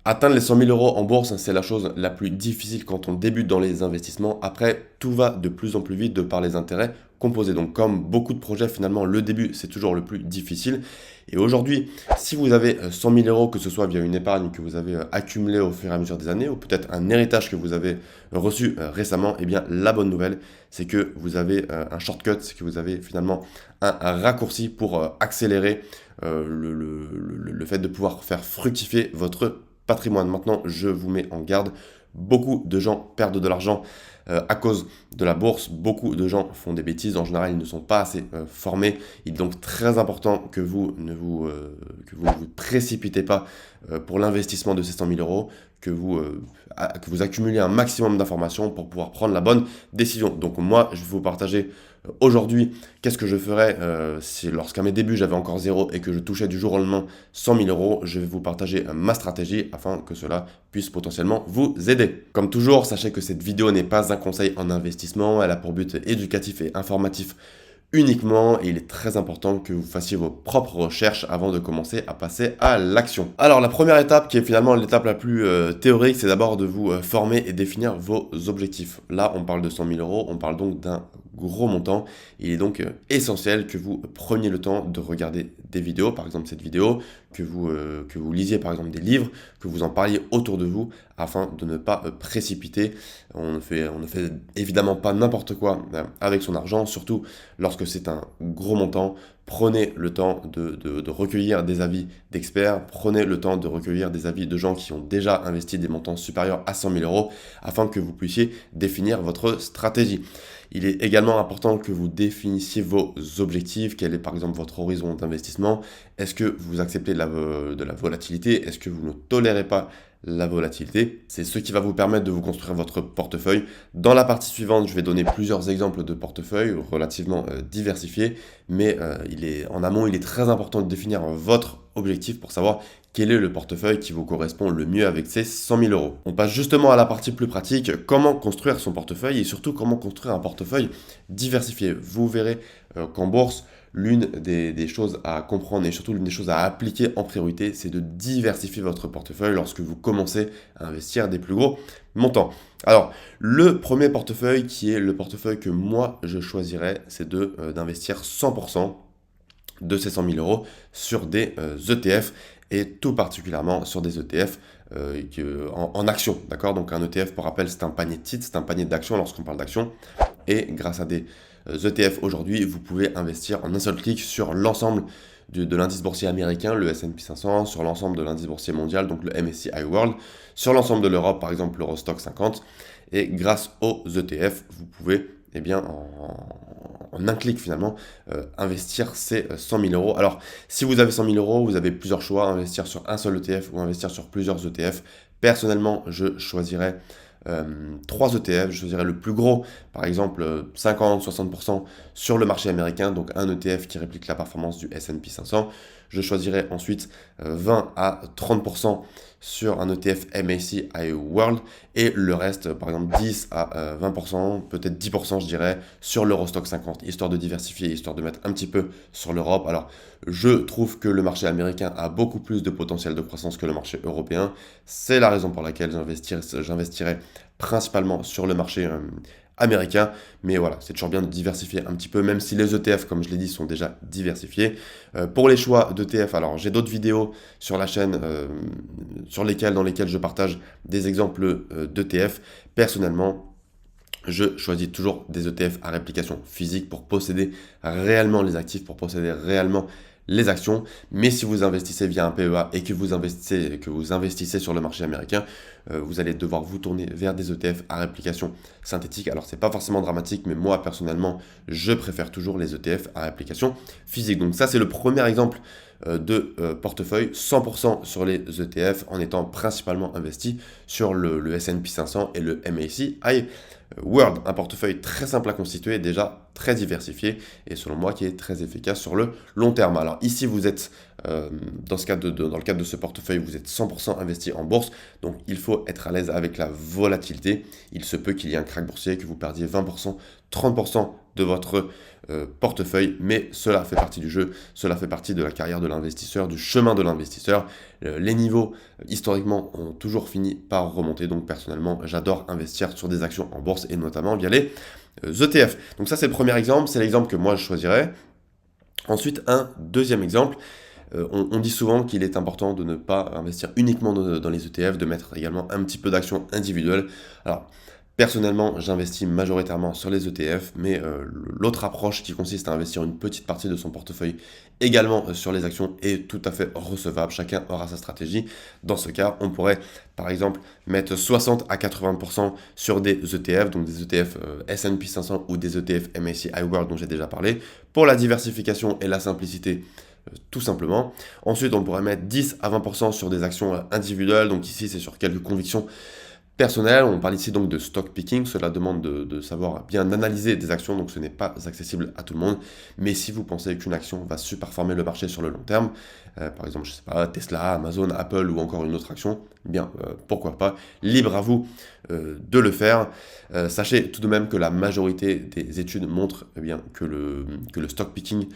Atteindre les 100 000 euros en bourse, c'est la chose la plus difficile quand on débute dans les investissements. Après, tout va de plus en plus vite de par les intérêts composés. Donc, comme beaucoup de projets, finalement, le début, c'est toujours le plus difficile. Et aujourd'hui, si vous avez 100 000 euros, que ce soit via une épargne que vous avez accumulée au fur et à mesure des années, ou peut-être un héritage que vous avez reçu récemment, eh bien, la bonne nouvelle, c'est que vous avez un shortcut, c'est que vous avez finalement un raccourci pour accélérer le fait de pouvoir faire fructifier votre patrimoine. Maintenant, je vous mets en garde. Beaucoup de gens perdent de l'argent à cause de la bourse. Beaucoup de gens font des bêtises. En général, ils ne sont pas assez formés. Il est donc très important que que vous précipitez pas pour l'investissement de ces 100 000 euros, que vous accumulez un maximum d'informations pour pouvoir prendre la bonne décision. Donc moi, je vais vous partager aujourd'hui qu'est-ce que je ferais si lorsqu'à mes débuts j'avais encore zéro et que je touchais du jour au lendemain 100 000 euros. Je vais vous partager ma stratégie afin que cela puisse potentiellement vous aider. Comme toujours, sachez que cette vidéo n'est pas un conseil en investissement, elle a pour but éducatif et informatif uniquement, et il est très important que vous fassiez vos propres recherches avant de commencer à passer à l'action. Alors la première étape, qui est finalement l'étape la plus théorique, c'est d'abord de vous former et définir vos objectifs. Là, on parle de 100 000 euros, on parle donc d'un gros montant. Il est donc essentiel que vous preniez le temps de regarder des vidéos, par exemple cette vidéo, que vous lisiez par exemple des livres, que vous en parliez autour de vous, afin de ne pas précipiter. On ne fait évidemment pas n'importe quoi avec son argent, surtout lorsque c'est un gros montant. Prenez le temps de recueillir des avis d'experts, prenez le temps de recueillir des avis de gens qui ont déjà investi des montants supérieurs à 100 000 euros, afin que vous puissiez définir votre stratégie. Il est également important que vous définissiez vos objectifs. Quel est par exemple votre horizon d'investissement? Est-ce que vous acceptez de la volatilité? Est-ce que vous ne tolérez pas la volatilité? C'est ce qui va vous permettre de vous construire votre portefeuille. Dans la partie suivante, je vais donner plusieurs exemples de portefeuilles relativement diversifiés, mais en amont, il est très important de définir votre objectif pour savoir quel est le portefeuille qui vous correspond le mieux avec ces 100 000 euros. On passe justement à la partie plus pratique, comment construire son portefeuille et surtout comment construire un portefeuille diversifié. Vous verrez qu'en bourse, l'une des choses à comprendre et surtout l'une des choses à appliquer en priorité, c'est de diversifier votre portefeuille lorsque vous commencez à investir des plus gros montants. Alors, le premier portefeuille qui est le portefeuille que moi je choisirais, c'est d'investir 100% de ces 100 000 euros sur des ETF et tout particulièrement sur des ETF en actions, d'accord? Donc un ETF, pour rappel, c'est un panier de titres, c'est un panier d'actions lorsqu'on parle d'actions. Et grâce à des ETF aujourd'hui, vous pouvez investir en un seul clic sur l'ensemble de l'indice boursier américain, le S&P 500, sur l'ensemble de l'indice boursier mondial, donc le MSCI World, sur l'ensemble de l'Europe, par exemple l'Eurostoxx 50. Et grâce aux ETF, vous pouvez, eh bien, en un clic finalement, investir ces 100 000 euros. Alors, si vous avez 100 000 euros, vous avez plusieurs choix, investir sur un seul ETF ou investir sur plusieurs ETF. Personnellement, je choisirais 3 ETF, je choisirais le plus gros, par exemple 50-60% sur le marché américain, donc un ETF qui réplique la performance du S&P 500. Je choisirais ensuite 20 à 30% sur un ETF MSCI World et le reste, par exemple 10 à 20%, peut-être 10% je dirais, sur l'Eurostoxx 50, histoire de diversifier, histoire de mettre un petit peu sur l'Europe. Alors, je trouve que le marché américain a beaucoup plus de potentiel de croissance que le marché européen. C'est la raison pour laquelle j'investirai principalement sur le marché américain, mais voilà, c'est toujours bien de diversifier un petit peu, même si les ETF, comme je l'ai dit, sont déjà diversifiés. Pour les choix d'ETF, alors j'ai d'autres vidéos sur la chaîne dans lesquelles je partage des exemples d'ETF. Personnellement, je choisis toujours des ETF à réplication physique pour posséder réellement les actifs, pour posséder réellement les actions. Mais si vous investissez via un PEA et que vous investissez sur le marché américain, vous allez devoir vous tourner vers des ETF à réplication synthétique. Alors c'est pas forcément dramatique, mais moi personnellement, je préfère toujours les ETF à réplication physique. Donc ça, c'est le premier exemple de portefeuille 100% sur les ETF en étant principalement investi sur le S&P 500 et le MSCI World. Un portefeuille très simple à constituer, déjà très diversifié et selon moi qui est très efficace sur le long terme. Alors ici, vous êtes Dans le cadre de ce portefeuille, vous êtes 100% investi en bourse, donc il faut être à l'aise avec la volatilité. Il se peut qu'il y ait un krach boursier, que vous perdiez 20%, 30% de votre portefeuille, mais cela fait partie du jeu, cela fait partie de la carrière de l'investisseur, du chemin de l'investisseur. Les niveaux, historiquement, ont toujours fini par remonter, donc personnellement, j'adore investir sur des actions en bourse, et notamment via les ETF. Donc ça, c'est le premier exemple, c'est l'exemple que moi je choisirais. Ensuite, un deuxième exemple. On dit souvent qu'il est important de ne pas investir uniquement dans les ETF, de mettre également un petit peu d'actions individuelles. Alors, personnellement, j'investis majoritairement sur les ETF, mais l'autre approche qui consiste à investir une petite partie de son portefeuille également sur les actions est tout à fait recevable. Chacun aura sa stratégie. Dans ce cas, on pourrait par exemple mettre 60 à 80% sur des ETF, donc des ETF S&P 500 ou des ETF MSCI World dont j'ai déjà parlé, pour la diversification et la simplicité. Tout simplement. Ensuite, on pourrait mettre 10 à 20% sur des actions individuelles. Donc ici, c'est sur quelques convictions personnelles. On parle ici donc de stock picking. Cela demande de savoir bien analyser des actions. Donc ce n'est pas accessible à tout le monde. Mais si vous pensez qu'une action va superformer le marché sur le long terme, par exemple, je sais pas, Tesla, Amazon, Apple ou encore une autre action, eh bien, pourquoi pas. Libre à vous de le faire. Sachez tout de même que la majorité des études montrent eh bien, que le stock picking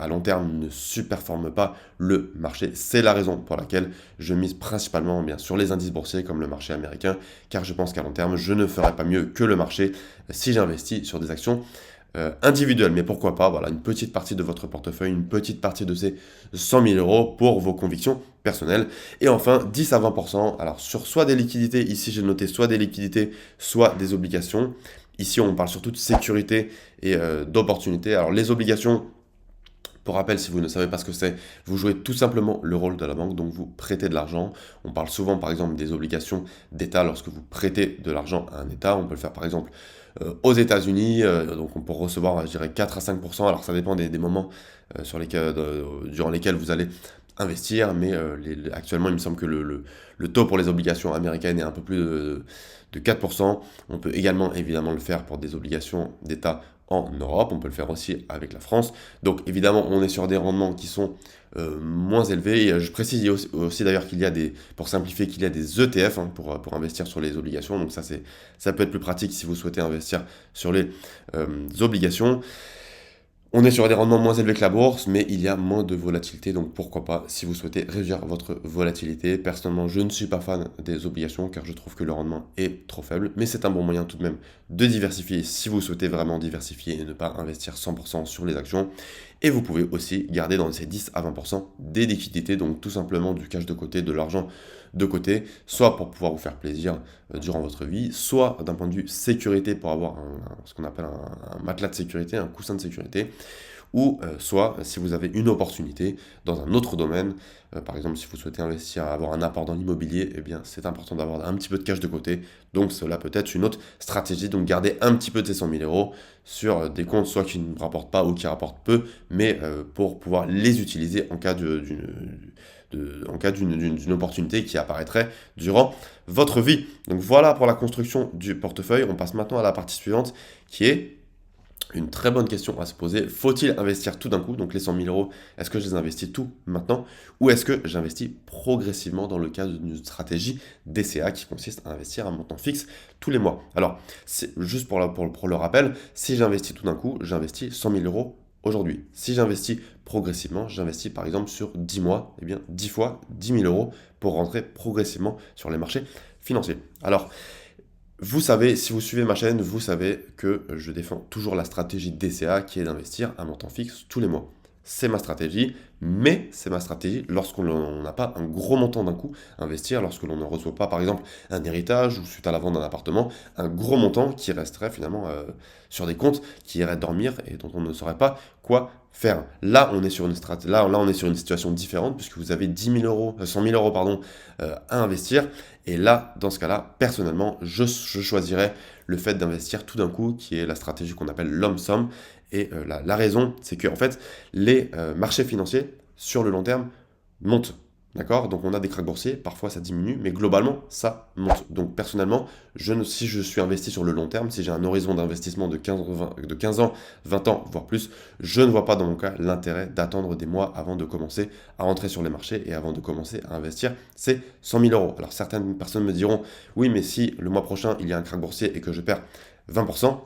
à long terme ne superforme pas le marché. C'est la raison pour laquelle je mise principalement eh bien, sur les indices boursiers comme le marché américain, car je pense qu'à long terme, je ne ferai pas mieux que le marché si j'investis sur des actions individuelles. Mais pourquoi pas, voilà, une petite partie de votre portefeuille, une petite partie de ces 100 000 euros pour vos convictions personnelles. Et enfin, 10 à 20%, alors sur soit des liquidités, ici j'ai noté soit des liquidités, soit des obligations. Ici, on parle surtout de sécurité et d'opportunité. Alors les obligations, pour rappel, si vous ne savez pas ce que c'est, vous jouez tout simplement le rôle de la banque, donc vous prêtez de l'argent. On parle souvent par exemple des obligations d'État lorsque vous prêtez de l'argent à un État. On peut le faire par exemple aux États-Unis, donc on peut recevoir, je dirais, 4 à 5%. Alors ça dépend des moments durant lesquels vous allez investir, mais actuellement il me semble que le taux pour les obligations américaines est un peu plus de 4%. On peut également évidemment le faire pour des obligations d'État en Europe, on peut le faire aussi avec la France. Donc évidemment, on est sur des rendements qui sont moins élevés. Et, je précise aussi d'ailleurs qu'il y a pour simplifier, qu'il y a des ETF pour investir sur les obligations. Donc ça peut être plus pratique si vous souhaitez investir sur les obligations. On est sur des rendements moins élevés que la bourse, mais il y a moins de volatilité, donc pourquoi pas si vous souhaitez réduire votre volatilité. Personnellement, je ne suis pas fan des obligations car je trouve que le rendement est trop faible, mais c'est un bon moyen tout de même de diversifier si vous souhaitez vraiment diversifier et ne pas investir 100% sur les actions. Et vous pouvez aussi garder dans ces 10 à 20% des liquidités, donc tout simplement du cash de côté, de l'argent de côté, soit pour pouvoir vous faire plaisir durant votre vie, soit d'un point de vue sécurité pour avoir ce qu'on appelle un matelas de sécurité, un coussin de sécurité, ou soit si vous avez une opportunité dans un autre domaine, par exemple si vous souhaitez investir, avoir un apport dans l'immobilier, eh bien c'est important d'avoir un petit peu de cash de côté, donc cela peut être une autre stratégie, donc garder un petit peu de ces 100 000 euros sur des comptes soit qui ne rapportent pas ou qui rapportent peu, mais pour pouvoir les utiliser en cas d'une opportunité qui apparaîtrait durant votre vie. Donc voilà pour la construction du portefeuille. On passe maintenant à la partie suivante qui est une très bonne question à se poser. Faut-il investir tout d'un coup, donc les 100 000 euros, est-ce que je les investis tout maintenant ou est-ce que j'investis progressivement dans le cadre d'une stratégie DCA qui consiste à investir un montant fixe tous les mois? Alors, juste pour le rappel, si j'investis tout d'un coup, j'investis 100 000 euros aujourd'hui. Si j'investis progressivement, j'investis par exemple sur 10 mois, eh bien 10 fois 10 000 euros pour rentrer progressivement sur les marchés financiers. Alors, vous savez, si vous suivez ma chaîne, vous savez que je défends toujours la stratégie DCA qui est d'investir un montant fixe tous les mois. C'est ma stratégie, mais c'est ma stratégie lorsqu'on n'a pas un gros montant d'un coup à investir, lorsque l'on ne reçoit pas par exemple un héritage ou suite à la vente d'un appartement, un gros montant qui resterait finalement sur des comptes qui iraient dormir et dont on ne saurait pas quoi faire. Là, on est sur une situation différente puisque vous avez 100 000 euros pardon, à investir. Et là, dans ce cas-là, personnellement, je choisirais le fait d'investir tout d'un coup, qui est la stratégie qu'on appelle lump sum. Et la raison, c'est que en fait, les marchés financiers, sur le long terme, montent. D'accord? Donc on a des krachs boursiers, parfois ça diminue, mais globalement ça monte. Donc personnellement, si je suis investi sur le long terme, si j'ai un horizon d'investissement de 15 ans, 20 ans, voire plus, je ne vois pas dans mon cas l'intérêt d'attendre des mois avant de commencer à rentrer sur les marchés et avant de commencer à investir ces 100 000 euros. Alors certaines personnes me diront, oui, mais si le mois prochain il y a un krach boursier et que je perds 20%,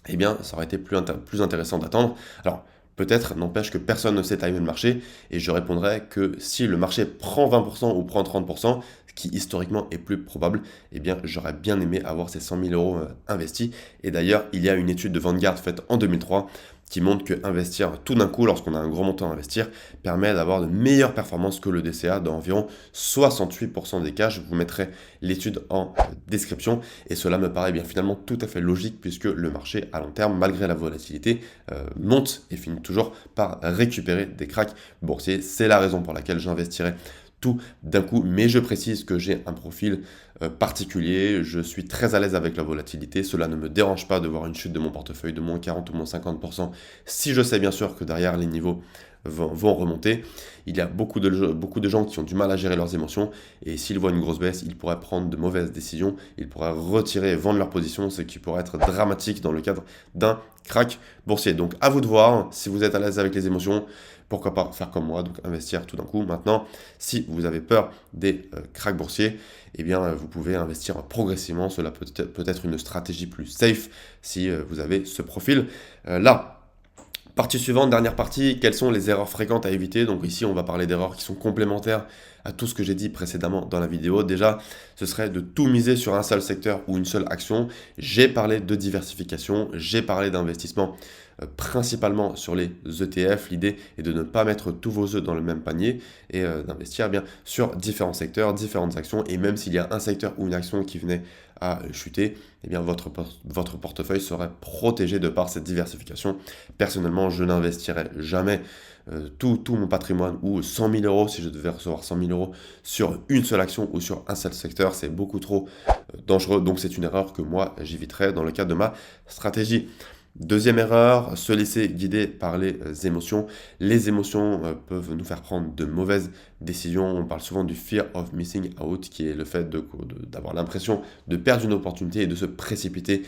eh bien, ça aurait été plus intéressant d'attendre. Alors, peut-être, n'empêche que personne ne sait timer le marché, et je répondrai que si le marché prend 20% ou prend 30%, ce qui historiquement est plus probable, eh bien, j'aurais bien aimé avoir ces 100 000 euros investis. Et d'ailleurs, il y a une étude de Vanguard faite en 2003 qui montre que investir tout d'un coup, lorsqu'on a un gros montant à investir, permet d'avoir de meilleures performances que le DCA dans environ 68% des cas. Je vous mettrai l'étude en description, et cela me paraît bien finalement tout à fait logique puisque le marché à long terme, malgré la volatilité, monte et finit toujours par récupérer des cracks boursiers. C'est la raison pour laquelle j'investirai tout d'un coup, mais je précise que j'ai un profil particulier, je suis très à l'aise avec la volatilité, cela ne me dérange pas de voir une chute de mon portefeuille de moins 40 ou moins 50%, si je sais bien sûr que derrière les niveaux vont remonter. Il y a beaucoup de gens qui ont du mal à gérer leurs émotions, et s'ils voient une grosse baisse, ils pourraient prendre de mauvaises décisions, ils pourraient retirer et vendre leur position, ce qui pourrait être dramatique dans le cadre d'un crack boursier. Donc à vous de voir, si vous êtes à l'aise avec les émotions, pourquoi pas faire comme moi, donc investir tout d'un coup. Maintenant, si vous avez peur des cracks boursiers, eh bien vous pouvez investir progressivement, cela peut être une stratégie plus safe si vous avez ce profil là. Partie suivante, dernière partie, quelles sont les erreurs fréquentes à éviter? Donc ici, on va parler d'erreurs qui sont complémentaires à tout ce que j'ai dit précédemment dans la vidéo. Déjà, ce serait de tout miser sur un seul secteur ou une seule action. J'ai parlé de diversification, j'ai parlé d'investissement principalement sur les ETF. L'idée est de ne pas mettre tous vos œufs dans le même panier et d'investir bien sur différents secteurs, différentes actions. Et même s'il y a un secteur ou une action qui venait à chuter, eh bien votre portefeuille serait protégé de par cette diversification. Personnellement, je n'investirais jamais tout mon patrimoine ou 100 000 euros si je devais recevoir 100 000 euros sur une seule action ou sur un seul secteur. C'est beaucoup trop dangereux. Donc c'est une erreur que moi j'éviterais dans le cadre de ma stratégie. Deuxième erreur, se laisser guider par les émotions. Les émotions peuvent nous faire prendre de mauvaises décisions. On parle souvent du fear of missing out, qui est le fait d'avoir l'impression de perdre une opportunité et de se précipiter.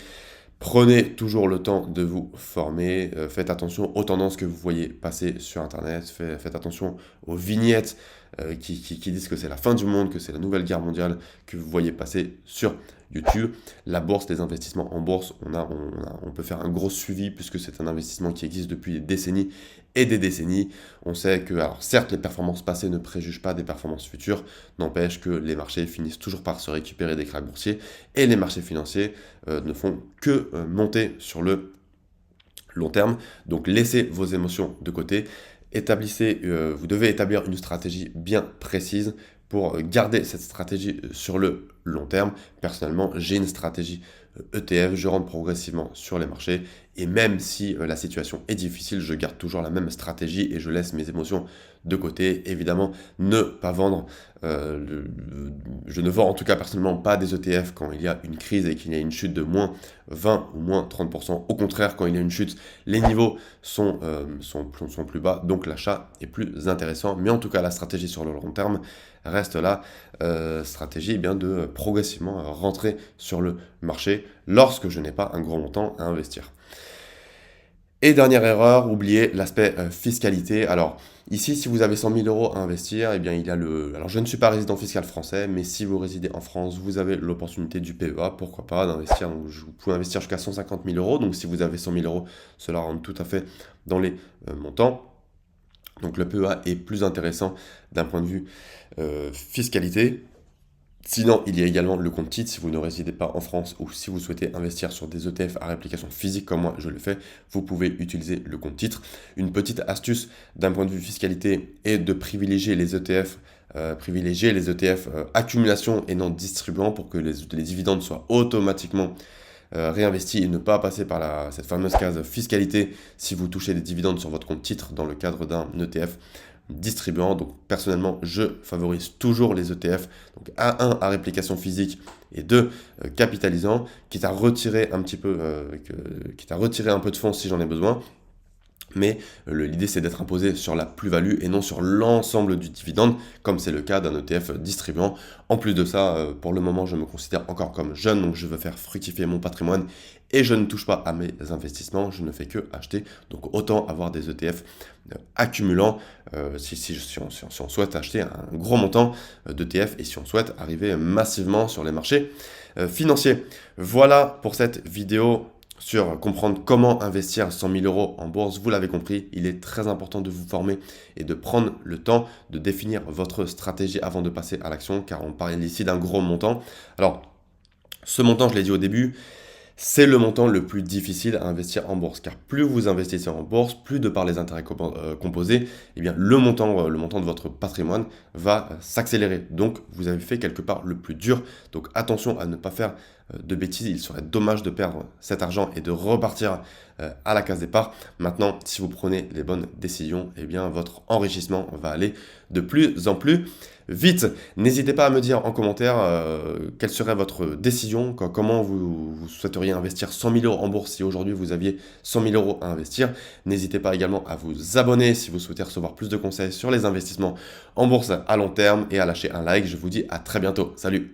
Prenez toujours le temps de vous former, faites attention aux tendances que vous voyez passer sur Internet, faites attention aux vignettes qui disent que c'est la fin du monde, que c'est la nouvelle guerre mondiale que vous voyez passer sur YouTube. La bourse, les investissements en bourse, on peut faire un gros suivi puisque c'est un investissement qui existe depuis des décennies et des décennies. On sait que, alors certes, les performances passées ne préjugent pas des performances futures, n'empêche que les marchés finissent toujours par se récupérer des cracks boursiers et les marchés financiers ne font que monter sur le long terme. Donc laissez vos émotions de côté. Vous devez établir une stratégie bien précise pour garder cette stratégie sur le long terme. Personnellement, j'ai une stratégie ETF, je rentre progressivement sur les marchés et même si la situation est difficile, je garde toujours la même stratégie et je laisse mes émotions de côté. Évidemment, ne pas vendre, je ne vends en tout cas personnellement pas des ETF quand il y a une crise et qu'il y a une chute de moins 20 ou moins 30%. Au contraire, quand il y a une chute, les niveaux sont plus bas, donc l'achat est plus intéressant. Mais en tout cas, la stratégie sur le long terme reste là, stratégie bien de progressivement rentrer sur le marché lorsque je n'ai pas un gros montant à investir. Et dernière erreur, oubliez l'aspect fiscalité. Alors ici, si vous avez 100 000 euros à investir, eh bien il y a Alors je ne suis pas résident fiscal français, mais si vous résidez en France, vous avez l'opportunité du PEA, pourquoi pas, d'investir. Vous pouvez investir jusqu'à 150 000 euros. Donc si vous avez 100 000 euros, cela rentre tout à fait dans les montants. Donc le PEA est plus intéressant d'un point de vue fiscalité. Sinon, il y a également le compte titre. Si vous ne résidez pas en France ou si vous souhaitez investir sur des ETF à réplication physique comme moi je le fais, vous pouvez utiliser le compte titre. Une petite astuce d'un point de vue fiscalité est de privilégier les ETF, accumulation et non distribuant pour que les dividendes soient automatiquement réinvestis et ne pas passer par cette fameuse case fiscalité si vous touchez des dividendes sur votre compte titre dans le cadre d'un ETF distribuant. Donc personnellement, je favorise toujours les ETF, donc à réplication physique et 2 capitalisant, quitte à retirer un peu de fonds si j'en ai besoin. Mais l'idée, c'est d'être imposé sur la plus-value et non sur l'ensemble du dividende, comme c'est le cas d'un ETF distribuant. En plus de ça, pour le moment, je me considère encore comme jeune, donc je veux faire fructifier mon patrimoine et je ne touche pas à mes investissements, je ne fais que acheter. Donc autant avoir des ETF accumulants si on souhaite acheter un gros montant d'ETF et si on souhaite arriver massivement sur les marchés financiers. Voilà pour cette vidéo sur comprendre comment investir 100 000 euros en bourse. Vous l'avez compris, il est très important de vous former et de prendre le temps de définir votre stratégie avant de passer à l'action, car on parle ici d'un gros montant. Alors, ce montant, je l'ai dit au début, c'est le montant le plus difficile à investir en bourse, car plus vous investissez en bourse, plus de par les intérêts composés, eh bien le montant de votre patrimoine va s'accélérer. Donc vous avez fait quelque part le plus dur. Donc attention à ne pas faire de bêtises. Il serait dommage de perdre cet argent et de repartir à la case départ. Maintenant, si vous prenez les bonnes décisions, eh bien votre enrichissement va aller de plus en plus vite. N'hésitez pas à me dire en commentaire quelle serait votre décision, comment vous souhaiteriez investir 100 000 euros en bourse si aujourd'hui vous aviez 100 000 euros à investir. N'hésitez pas également à vous abonner si vous souhaitez recevoir plus de conseils sur les investissements en bourse à long terme et à lâcher un like. Je vous dis à très bientôt. Salut!